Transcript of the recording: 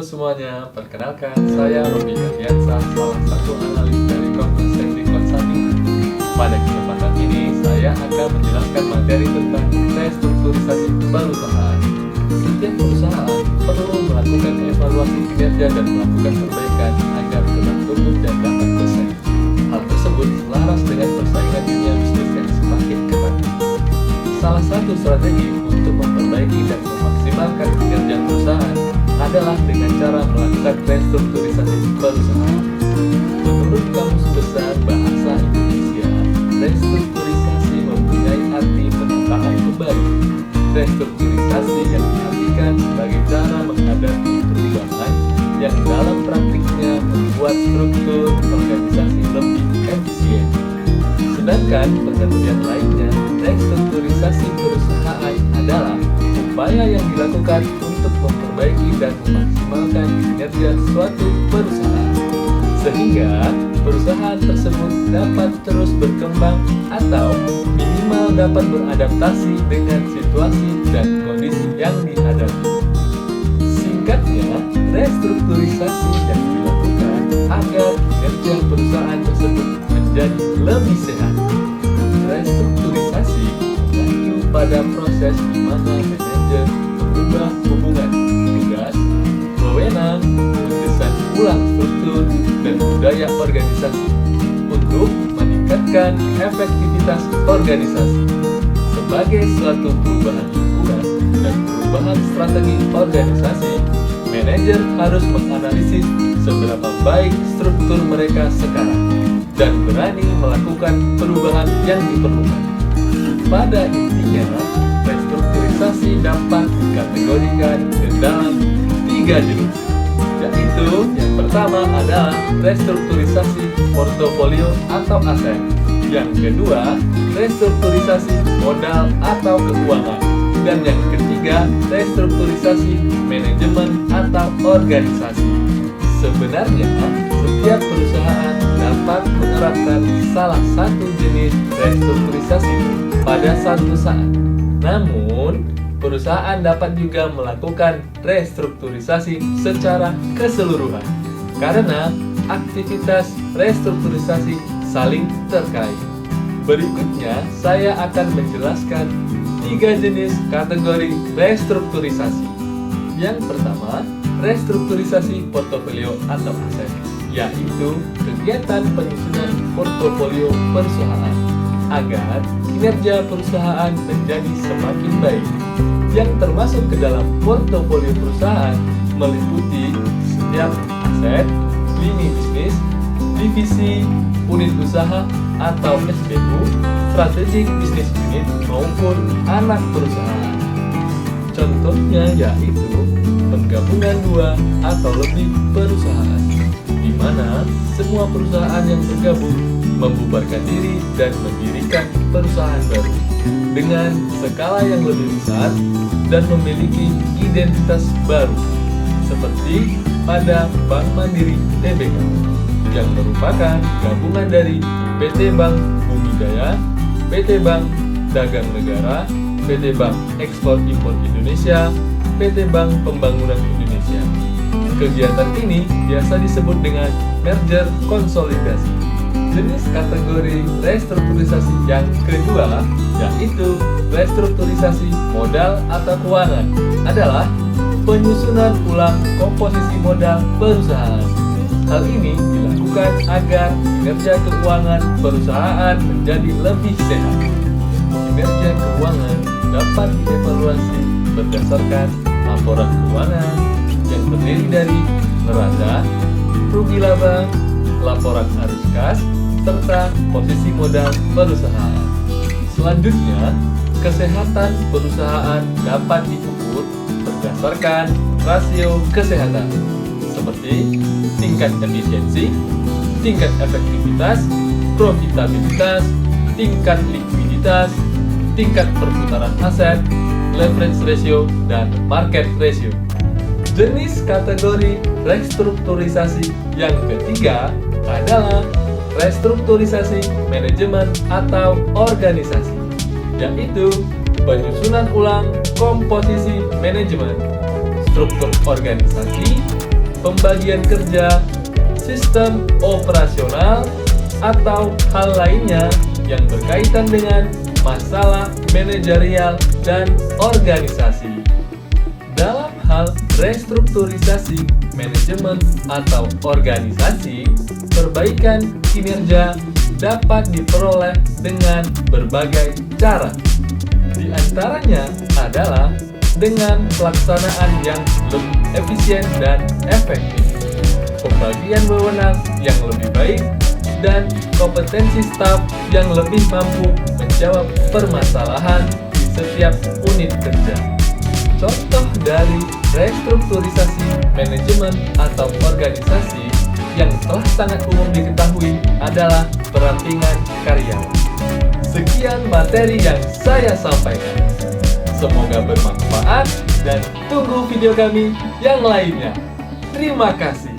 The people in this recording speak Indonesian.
semuanya, perkenalkan saya Robi Ardiansa, salah satu analis dari Kompas Teknik Consulting. Pada kesempatan ini, saya akan menjelaskan materi tentang restrukturisasi perusahaan. Setiap perusahaan perlu melakukan evaluasi kinerja dan melakukan perbaikan agar tetap tumbuh dan dapat bersaing. Hal tersebut selaras dengan persaingan dunia bisnis yang semakin ketat. Salah satu strategi untuk memperbaiki dan memaksimalkan kinerja perusahaan adalah dengan cara melakukan restrukturisasi perusahaan. Menurut Kamus Besar Bahasa Indonesia, restrukturisasi mempunyai arti penataan kembali. Restrukturisasi yang diartikan sebagai cara menghadapi perubahan yang dalam praktiknya membuat struktur organisasi lebih efisien. Sedangkan pengertian lainnya, restrukturisasi perusahaan adalah upaya yang dilakukan untuk memperbaiki dan memaksimalkan kinerja suatu perusahaan, sehingga perusahaan tersebut dapat terus berkembang atau minimal dapat beradaptasi dengan situasi dan kondisi yang dihadapi. Singkatnya, restrukturisasi yang dilakukan agar kinerja perusahaan tersebut menjadi lebih sehat. Restrukturisasi mengacu pada proses di mana manajer mengubah hubungan tugas, wewenang, mendesain ulang struktur dan budaya organisasi untuk meningkatkan efektivitas organisasi. Sebagai suatu perubahan lingkungan dan perubahan strategi organisasi, manajer harus menganalisis seberapa baik struktur mereka sekarang dan berani melakukan perubahan yang diperlukan. Pada intinya, restrukturisasi dapat dikategorikan ke dalam 3 jenis, yaitu yang pertama adalah restrukturisasi portofolio atau aset, yang kedua restrukturisasi modal atau keuangan, dan yang ketiga restrukturisasi manajemen atau organisasi. Sebenarnya, setiap perusahaan dapat menerapkan salah satu jenis restrukturisasi pada satu saat. Namun, perusahaan dapat juga melakukan restrukturisasi secara keseluruhan karena aktivitas restrukturisasi saling terkait. Berikutnya, saya akan menjelaskan 3 jenis kategori restrukturisasi. Yang pertama, restrukturisasi portofolio atau aset, yaitu kegiatan penyusunan portofolio perusahaan agar kinerja perusahaan menjadi semakin baik. Yang termasuk ke dalam portofolio perusahaan meliputi setiap aset, lini bisnis, divisi, unit usaha atau SBU, strategic business unit maupun anak perusahaan. Contohnya yaitu penggabungan 2 atau lebih perusahaan, di mana semua perusahaan yang bergabung membubarkan diri dan mendirikan perusahaan baru dengan skala yang lebih besar dan memiliki identitas baru, seperti pada Bank Mandiri Tbk yang merupakan gabungan dari PT Bank Bumi Daya, PT Bank Dagang Negara, PT Bank Ekspor Impor Indonesia, PT Bank Pembangunan Indonesia. Kegiatan ini biasa disebut dengan merger konsolidasi. Jenis kategori restrukturisasi yang kedua, yaitu restrukturisasi modal atau keuangan, adalah penyusunan ulang komposisi modal perusahaan. Hal ini dilakukan agar kinerja keuangan perusahaan menjadi lebih sehat. Kinerja keuangan dapat dievaluasi berdasarkan laporan keuangan yang terdiri dari neraca, rugi laba, laporan arus kas, serta posisi modal perusahaan. Selanjutnya, kesehatan perusahaan dapat diukur berdasarkan rasio kesehatan, seperti tingkat efisiensi, tingkat efektivitas, profitabilitas, tingkat likuiditas, tingkat perputaran aset, leverage ratio, dan market ratio. Jenis kategori restrukturisasi yang ketiga adalah restrukturisasi manajemen atau organisasi, yaitu penyusunan ulang komposisi manajemen. struktur organisasi, pembagian kerja, sistem operasional, atau hal lainnya yang berkaitan dengan masalah manajerial dan organisasi. Dalam hal restrukturisasi manajemen atau organisasi, perbaikan kinerja dapat diperoleh dengan berbagai cara. Di antaranya adalah dengan pelaksanaan yang lebih efisien dan efektif, pembagian wewenang yang lebih baik, dan kompetensi staf yang lebih mampu menjawab permasalahan di setiap unit kerja. Contoh dari restrukturisasi manajemen atau organisasi yang telah sangat umum diketahui adalah perampingan karyawan. Sekian materi yang saya sampaikan. Semoga bermanfaat dan tunggu video kami yang lainnya. Terima kasih.